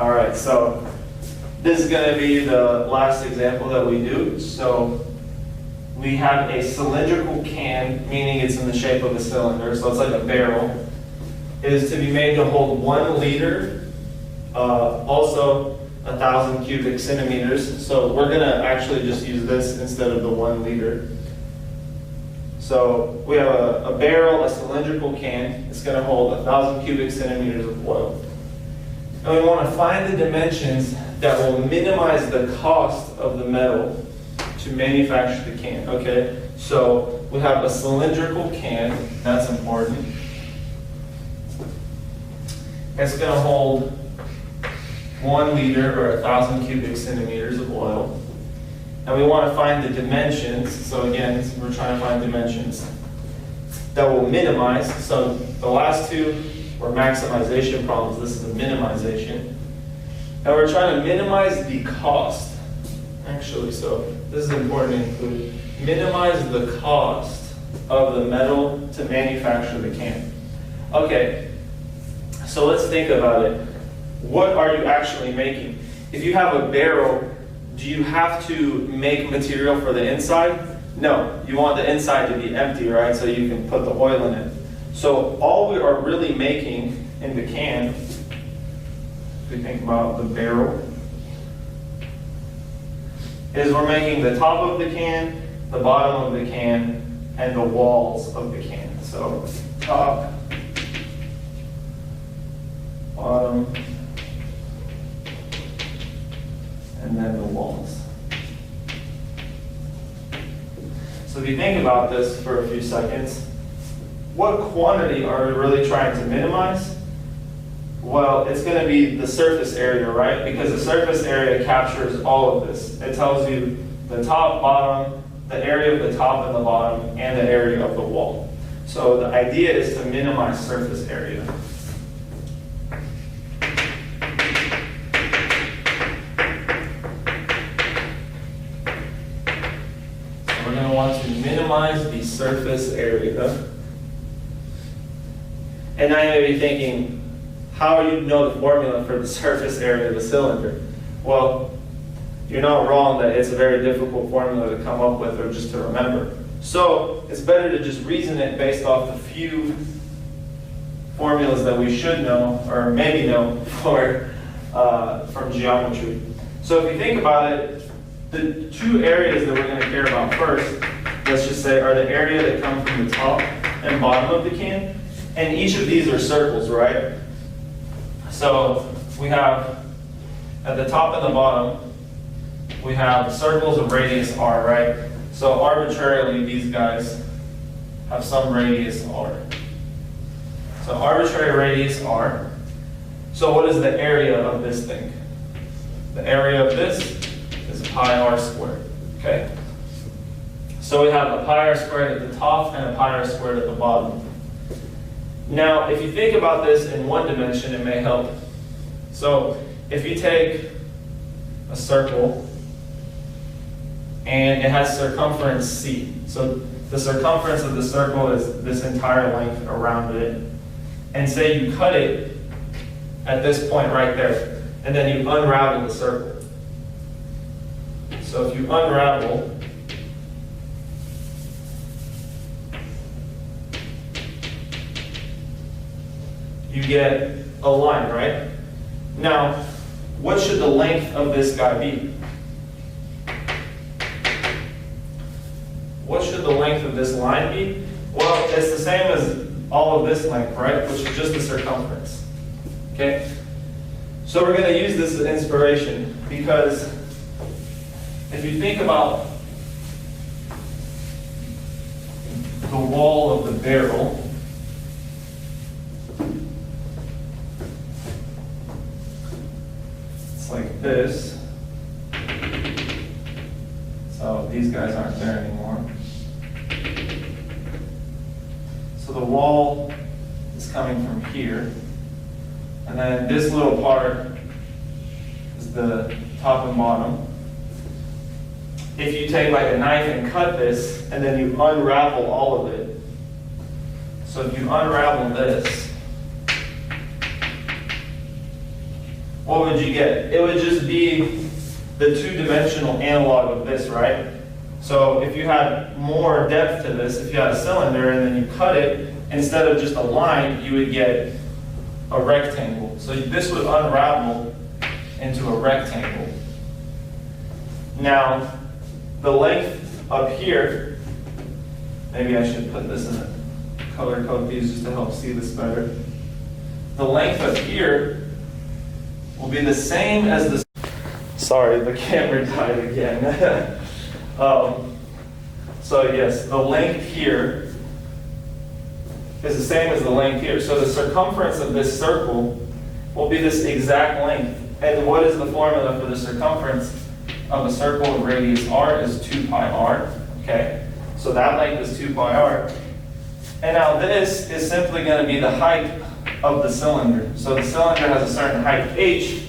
All right, so this is going to be the last example that we do. So we have a cylindrical can, meaning it's in the shape of a cylinder, so it's like a barrel. It is to be made to hold 1 liter, also 1,000 cubic centimeters. So we're going to actually just use this instead of the 1 liter. So we have a barrel, a cylindrical can. It's going to hold 1,000 cubic centimeters of oil. And we want to find the dimensions that will minimize the cost of the metal to manufacture the can. Okay, so we have a cylindrical can. That's important. It's going to hold 1 liter or 1,000 cubic centimeters of oil. And we want to find the dimensions. So again, we're trying to find dimensions that will minimize. So the last two were maximization problems. This is a minimization. And we're trying to minimize the cost, actually. So this is important to include. Minimize the cost of the metal to manufacture the can. Okay, so let's think about it. What are you actually making? If you have a barrel, do you have to make material for the inside? No, you want the inside to be empty, right? So you can put the oil in it. So all we are really making in the can, if we think about the barrel, is we're making the top of the can, the bottom of the can, and the walls of the can. So top, bottom, and then the walls. So if you think about this for a few seconds, what quantity are we really trying to minimize? Well, it's going to be the surface area, right? Because the surface area captures all of this. It tells you the top, bottom, the area of the top and the bottom, and the area of the wall. So the idea is to minimize surface area. We're going to want to minimize the surface area. And now you may be thinking, how do you know the formula for the surface area of the cylinder? Well, you're not wrong that it's a very difficult formula to come up with or just to remember. So it's better to just reason it based off the few formulas that we should know, or maybe know, from geometry. So if you think about it, the two areas that we're going to care about first, let's just say, are the area that come from the top and bottom of the can. And each of these are circles, right? So we have, at the top and the bottom, we have circles of radius r, right? So arbitrarily, these guys have some radius r. So arbitrary radius r. So what is the area of this thing? The area of this is pi r squared, okay? So we have a pi r squared at the top and a pi r squared at the bottom. Now, if you think about this in one dimension, it may help. So if you take a circle and it has circumference c. So the circumference of the circle is this entire length around it. And say you cut it at this point right there, and then you unravel the circle. So if you unravel, you get a line, right? Now, what should the length of this guy be? What should the length of this line be? Well, it's the same as all of this length, right? Which is just the circumference. Okay? So we're going to use this as inspiration because if you think about the wall of the barrel, it's like this. So these guys aren't there anymore. So the wall is coming from here. And then this little part is the top and bottom. If you take like a knife and cut this, and then you unravel all of it. So if you unravel this, what would you get? It would just be the two-dimensional analog of this, right? So if you had more depth to this, if you had a cylinder and then you cut it, instead of just a line, you would get a rectangle. So this would unravel into a rectangle. Now, the length up here, maybe I should put this in a color code these just to help see this better. The length up here will be the same as the, sorry, the camera died again. So yes, the length here is the same as the length here. So the circumference of this circle will be this exact length. And what is the formula for the circumference of a circle of radius r is 2 pi r, okay? So that length is 2 pi r. And now this is simply going to be the height of the cylinder. So the cylinder has a certain height h,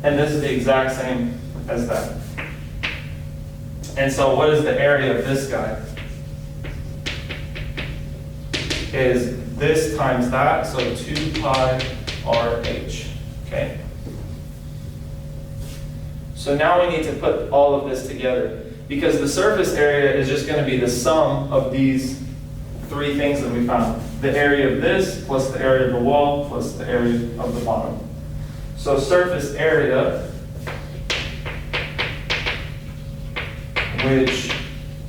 and this is the exact same as that. And so what is the area of this guy? Is this times that, so 2 pi RH, okay? So now we need to put all of this together, because the surface area is just going to be the sum of these three things that we found. The area of this, plus the area of the wall, plus the area of the bottom. So surface area, which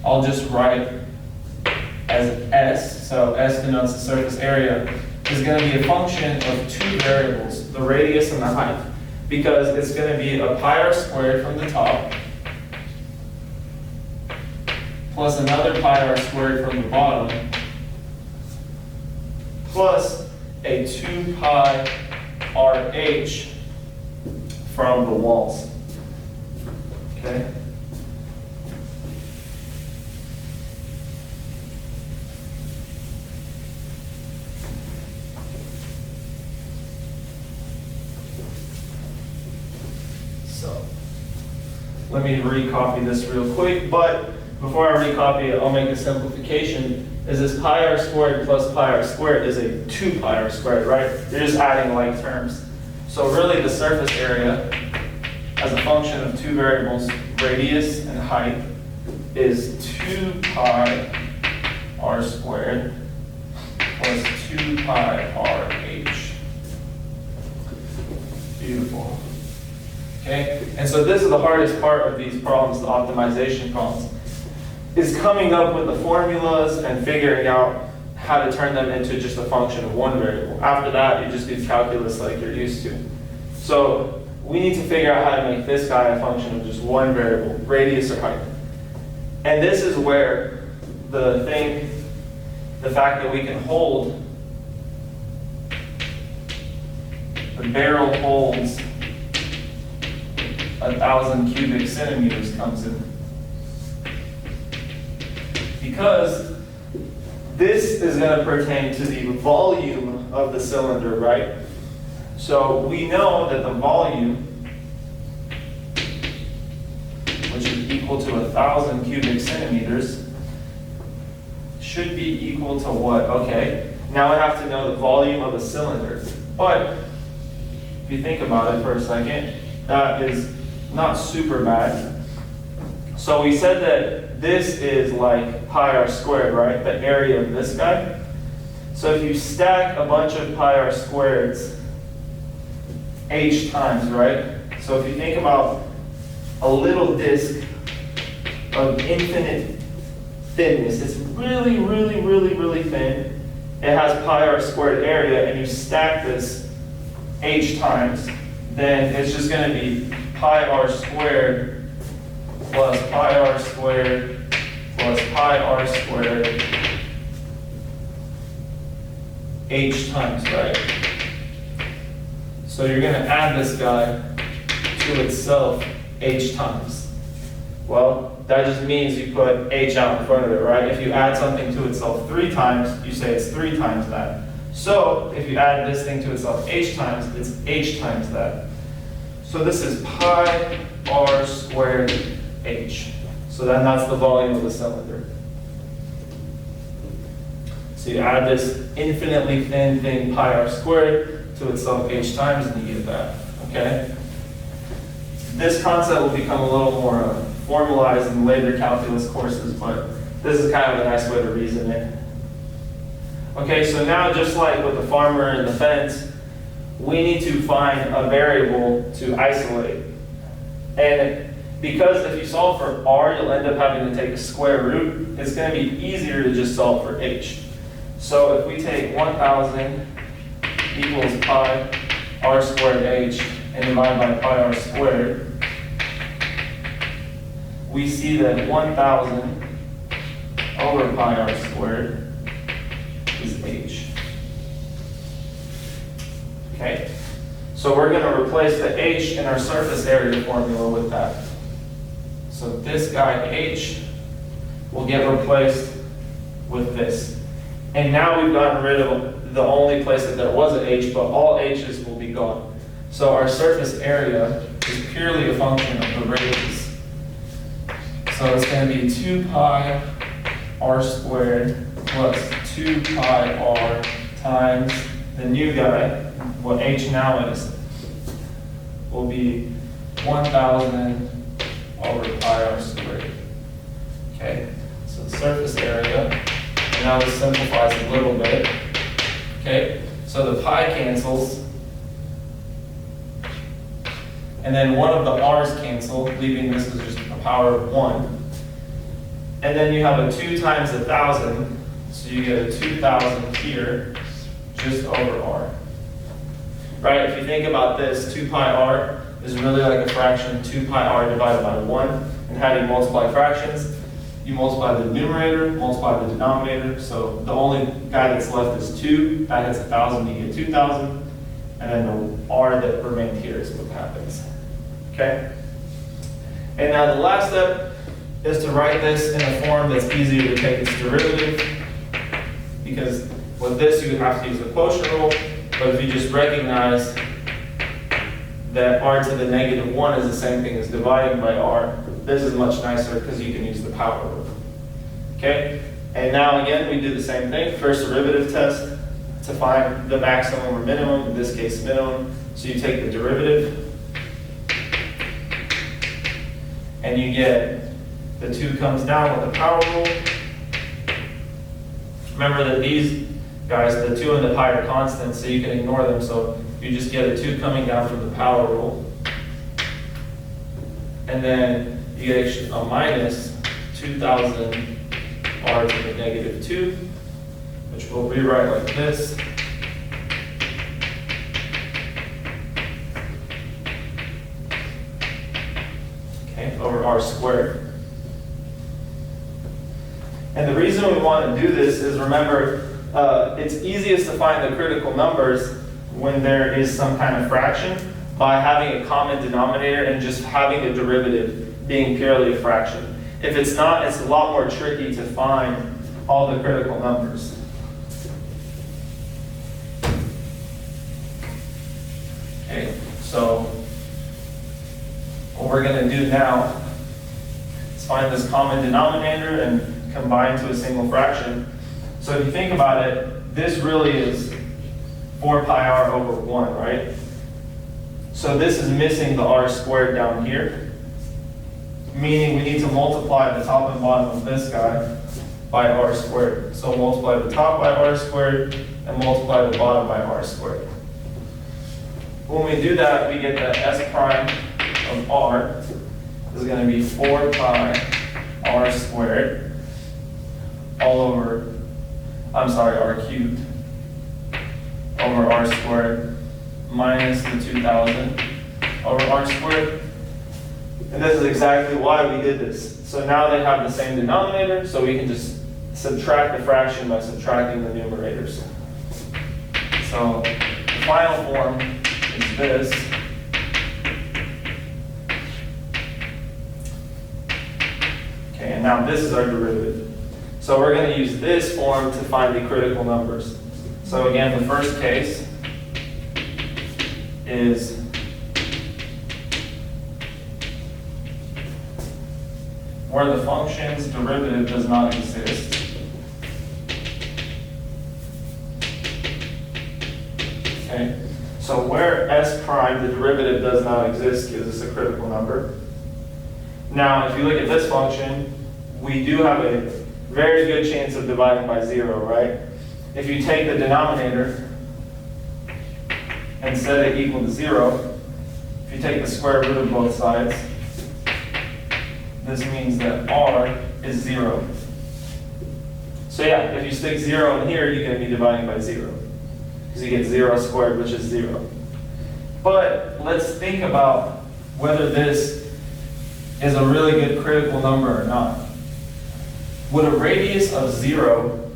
I'll just write as S, so S denotes the surface area, is going to be a function of two variables, the radius and the height, because it's going to be a pi r squared from the top, plus another pi r squared from the bottom, plus a 2 pi RH from the walls, okay? So, let me recopy this real quick, but before I recopy it, I'll make a simplification. Is this pi r squared plus pi r squared is a 2 pi r squared, right? You're just adding like terms. So really the surface area as a function of two variables, radius and height, is 2 pi r squared plus 2 pi RH. Beautiful. Okay, and so this is the hardest part of these problems, the optimization problems, is coming up with the formulas and figuring out how to turn them into just a function of one variable. After that, you just do calculus like you're used to. So we need to figure out how to make this guy a function of just one variable, radius or height. And this is where the fact that we can hold, the barrel holds 1,000 cubic centimeters comes in. Because this is going to pertain to the volume of the cylinder, right? So we know that the volume, which is equal to 1,000 cubic centimeters, should be equal to what? Okay, now I have to know the volume of a cylinder. But if you think about it for a second, that is not super bad. So we said that this is like pi r squared, right? The area of this guy. So if you stack a bunch of pi r squareds h times, right? So if you think about a little disk of infinite thinness, it's really, really, really, really thin. It has pi r squared area, and you stack this h times, then it's just going to be pi r squared plus pi r squared plus pi r squared h times, right? So you're going to add this guy to itself h times. Well, that just means you put h out in front of it, right? If you add something to itself 3 times, you say it's 3 times that. So if you add this thing to itself h times, it's h times that. So this is pi r squared h. So then that's the volume of the cylinder. So you add this infinitely thin thing pi r squared to itself h times, and you get that, okay? This concept will become a little more formalized in later calculus courses, but this is kind of a nice way to reason it. Okay, so now just like with the farmer and the fence, we need to find a variable to isolate. And because if you solve for r, you'll end up having to take a square root, it's going to be easier to just solve for h. So if we take 1,000 equals pi r squared h and divide by pi r squared, we see that 1,000 over pi r squared is h. Okay, so we're going to replace the h in our surface area formula with that. So this guy h will get replaced with this. And now we've gotten rid of the only place that there was an h, but all h's will be gone. So our surface area is purely a function of the radius. So it's going to be 2 pi r squared plus 2 pi r times the new guy, what h now is, will be 1,000 over pi r squared. Okay, so the surface area, and now this simplifies a little bit. Okay, so the pi cancels, and then one of the r's cancel, leaving this as just a power of 1. And then you have a 2 times 1,000, so you get a 2,000 here, just over r. Right, if you think about this, 2 pi r is really like a fraction, 2 pi r divided by 1. And how do you multiply fractions? You multiply the numerator, multiply the denominator. So the only guy that's left is 2. That has 1,000, you get 2,000. And then the r that remained here is what happens. Okay? And now the last step is to write this in a form that's easier to take its derivative. Because with this, you would have to use the quotient rule. But if you just recognize that r to the negative 1 is the same thing as dividing by r, this is much nicer because you can use the power rule. Okay? And now again, we do the same thing. First derivative test to find the maximum or minimum, in this case minimum. So you take the derivative, and you get the 2 comes down with the power rule. Remember that these guys, the 2 and the pi are constants, so you can ignore them. So you just get a 2 coming down from the power rule. And then you get a minus 2,000 r to the negative 2, which we'll rewrite like this. Okay, over r squared. And the reason we want to do this is, remember, it's easiest to find the critical numbers when there is some kind of fraction by having a common denominator and just having a derivative being purely a fraction. If it's not, it's a lot more tricky to find all the critical numbers. Okay, so what we're going to do now is find this common denominator and combine to a single fraction. So if you think about it, this really is 4 pi r over 1, right? So this is missing the r squared down here, meaning we need to multiply the top and bottom of this guy by r squared. So multiply the top by r squared and multiply the bottom by r squared. When we do that, we get that s prime of r is going to be 4 pi r squared all over, r cubed over r squared minus the 2,000 over r squared. And this is exactly why we did this. So now they have the same denominator, so we can just subtract the fraction by subtracting the numerators. So the final form is this. Okay, and now this is our derivative. So we're going to use this form to find the critical numbers. So again, the first case is where the function's derivative does not exist. Okay, So where s prime, the derivative does not exist, gives us a critical number. Now, if you look at this function, we do have a very good chance of dividing by 0, right? If you take the denominator and set it equal to 0, if you take the square root of both sides, this means that r is 0. So yeah, if you stick 0 in here, you're going to be dividing by 0. Because you get 0 squared, which is 0. But let's think about whether this is a really good critical number or not. Would a radius of 0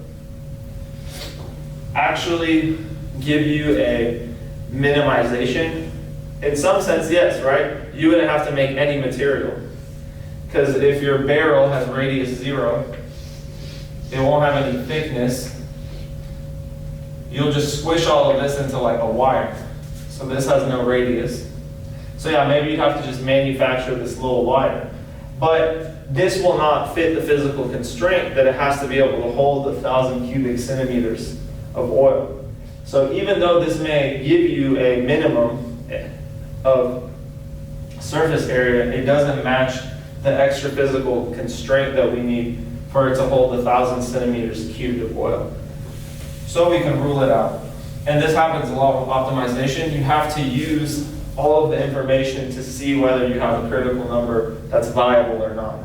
actually give you a minimization? In some sense, yes, right? You wouldn't have to make any material. Because if your barrel has radius 0, it won't have any thickness. You'll just squish all of this into like a wire. So this has no radius. So yeah, maybe you'd have to just manufacture this little wire. But this will not fit the physical constraint that it has to be able to hold 1,000 cubic centimeters of oil. So even though this may give you a minimum of surface area, it doesn't match the extra physical constraint that we need for it to hold 1,000 centimeters cubed of oil. So we can rule it out. And this happens a lot with optimization. You have to use all of the information to see whether you have a critical number that's viable or not.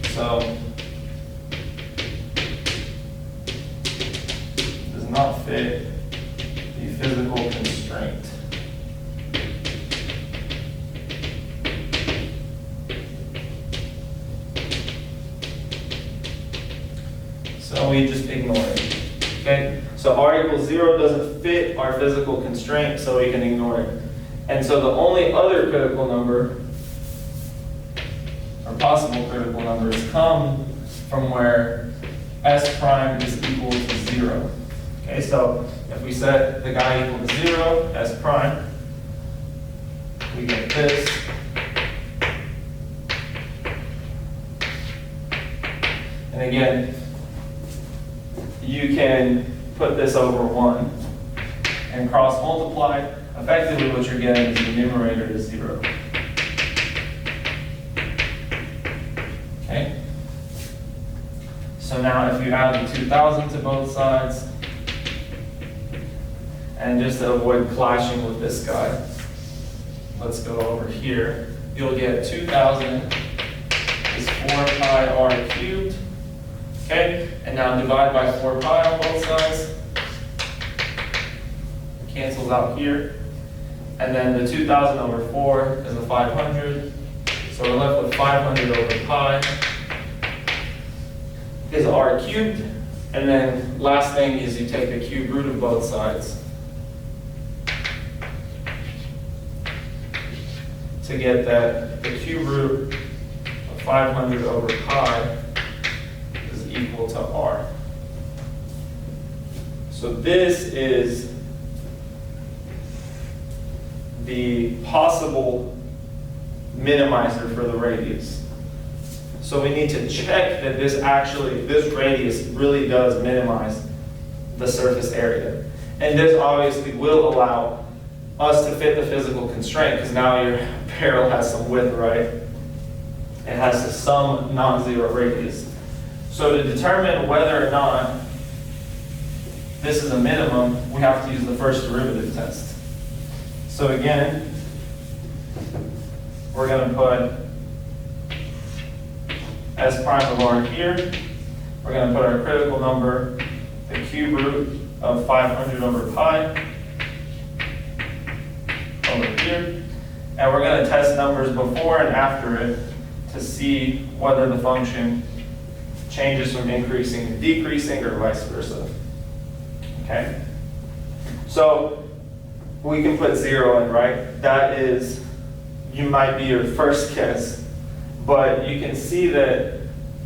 So, does not fit the physical constraint. So we just ignore it. Okay? So r equals 0 doesn't fit our physical constraint, so we can ignore it. And so the only other critical number, or possible critical numbers, come from where s prime is equal to 0. Okay, so if we set the guy equal to 0, s prime, we get this. And again, you can put this over 1 and cross multiply. Effectively what you're getting is the numerator is 0. Okay? So now if you add the 2,000 to both sides, and just to avoid clashing with this guy, let's go over here. You'll get 2,000 is 4 pi r cubed. Okay, and now divide by 4 pi on both sides. Cancels out here. And then the 2,000 over 4 is a 500. So we're left with 500 over pi is r cubed. And then last thing is you take the cube root of both sides to get that the cube root of 500 over pi equal to r. So this is the possible minimizer for the radius. So we need to check that this radius really does minimize the surface area. And this obviously will allow us to fit the physical constraint, because now your barrel has some width, right? It has some non-zero radius. So to determine whether or not this is a minimum, we have to use the first derivative test. So again, we're going to put s prime of r here. We're going to put our critical number, the cube root of 500 over pi, over here. And we're going to test numbers before and after it to see whether the function changes from increasing to decreasing or vice versa. Okay? So we can put 0 in, right? That is, you might be your first guess, but you can see that,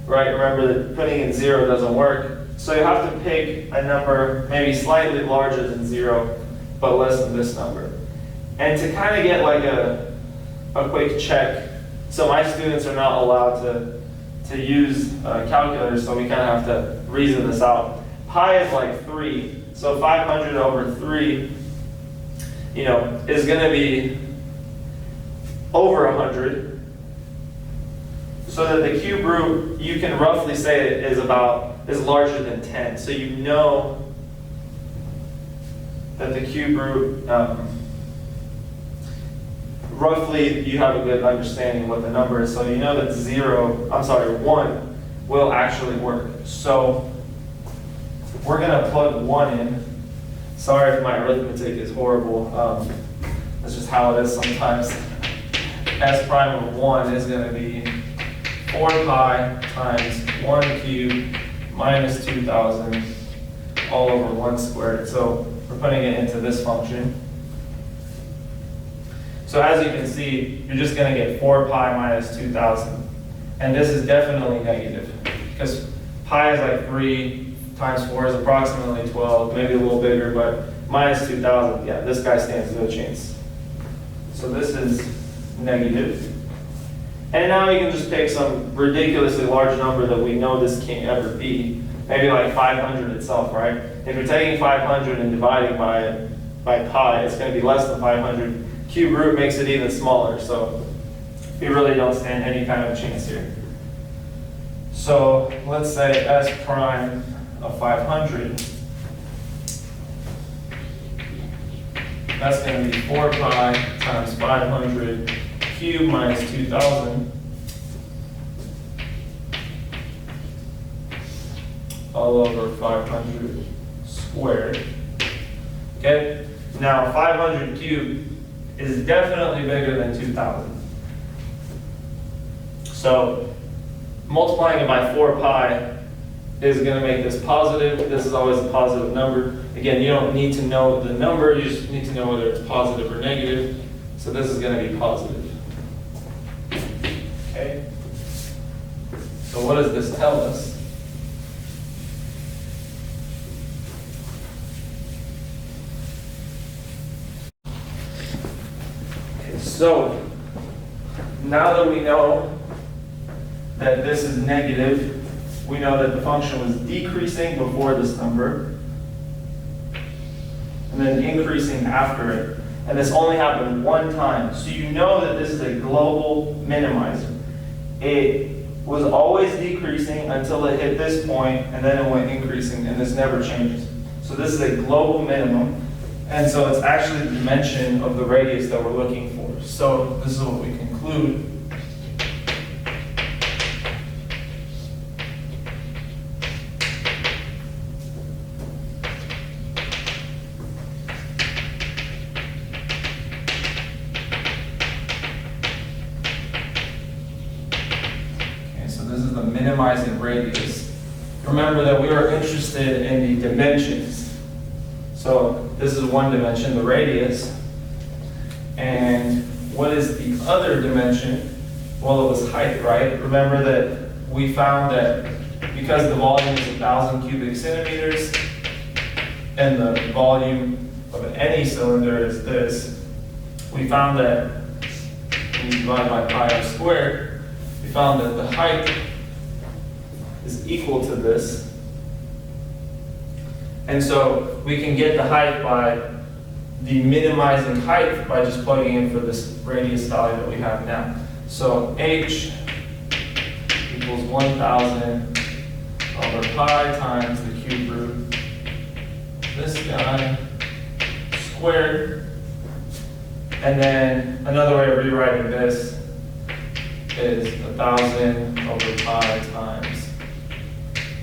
right? Remember that putting in 0 doesn't work. So you have to pick a number maybe slightly larger than 0, but less than this number. And to kind of get like a quick check, so my students are not allowed to use calculators, so we kind of have to reason this out. pi is like 3, so 500 over 3, is going to be over 100. So that the cube root, you can roughly say it is larger than 10. So you know that the cube root, roughly you have a good understanding of what the number is. So you know that 1 will actually work. So we're going to plug 1 in. Sorry if my arithmetic is horrible. That's just how it is sometimes. S prime of 1 is going to be 4 pi times 1 cubed minus 2,000 all over 1 squared. So we're putting it into this function. So as you can see, you're just going to get 4 pi minus 2,000. And this is definitely negative, because pi is like 3 times 4 is approximately 12, maybe a little bigger, but minus 2,000, yeah, this guy stands no chance. So this is negative. And now you can just pick some ridiculously large number that we know this can't ever be. Maybe like 500 itself, right? If you're taking 500 and dividing by pi, it's going to be less than 500. Cube root makes it even smaller, so we really don't stand any kind of chance here. So let's say S prime of 500. That's going to be 4 pi times 500 cubed minus 2,000 all over 500 squared. Okay, now 500 cubed is definitely bigger than 2,000. So multiplying it by 4 pi is going to make this positive. This is always a positive number. Again, you don't need to know the number, you just need to know whether it's positive or negative. So this is going to be positive. Okay. So what does this tell us? Okay, so now that we know that this is negative, we know that the function was decreasing before this number, and then increasing after it. And this only happened one time. So you know that this is a global minimizer. It was always decreasing until it hit this point, and then it went increasing, and this never changes. So this is a global minimum, and so it's actually the dimension of the radius that we're looking for. So this is what we conclude. Minimizing radius. Remember that we were interested in the dimensions. So this is one dimension, the radius. And what is the other dimension? Well, it was height, right? Remember that we found that because the volume is 1,000 cubic centimeters and the volume of any cylinder is this, we found that when you divide by pi r squared, we found that the height is equal to this. And so we can get the height by the minimizing height by just plugging in for this radius value that we have now. So h equals 1,000 over pi times the cube root, this guy squared. And then another way of rewriting this is 1,000 over pi times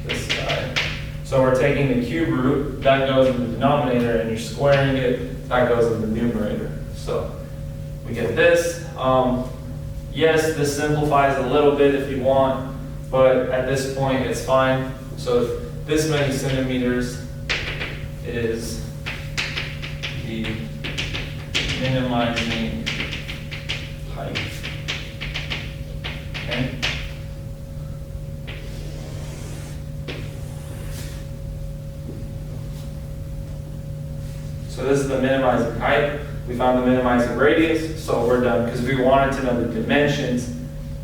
this guy. So we're taking the cube root, that goes in the denominator, and you're squaring it, that goes in the numerator. So we get this. Yes, this simplifies a little bit if you want, but at this point it's fine. So this many centimeters is the minimizing height. Okay? So this is the minimizing height. We found the minimizing radius, so we're done because we wanted to know the dimensions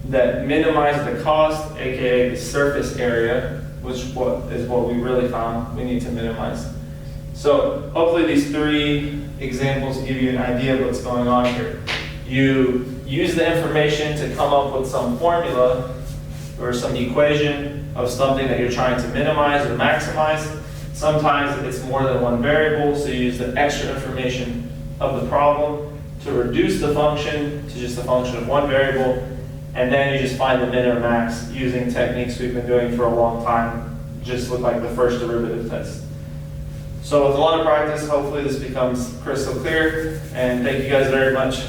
that minimize the cost, aka the surface area, which is what we really found we need to minimize. So hopefully these 3 examples give you an idea of what's going on here. You use the information to come up with some formula or some equation of something that you're trying to minimize or maximize. Sometimes it's more than one variable, so you use the extra information of the problem to reduce the function to just a function of one variable, and then you just find the min or max using techniques we've been doing for a long time, just with like the first derivative test. So with a lot of practice, hopefully this becomes crystal clear, and thank you guys very much.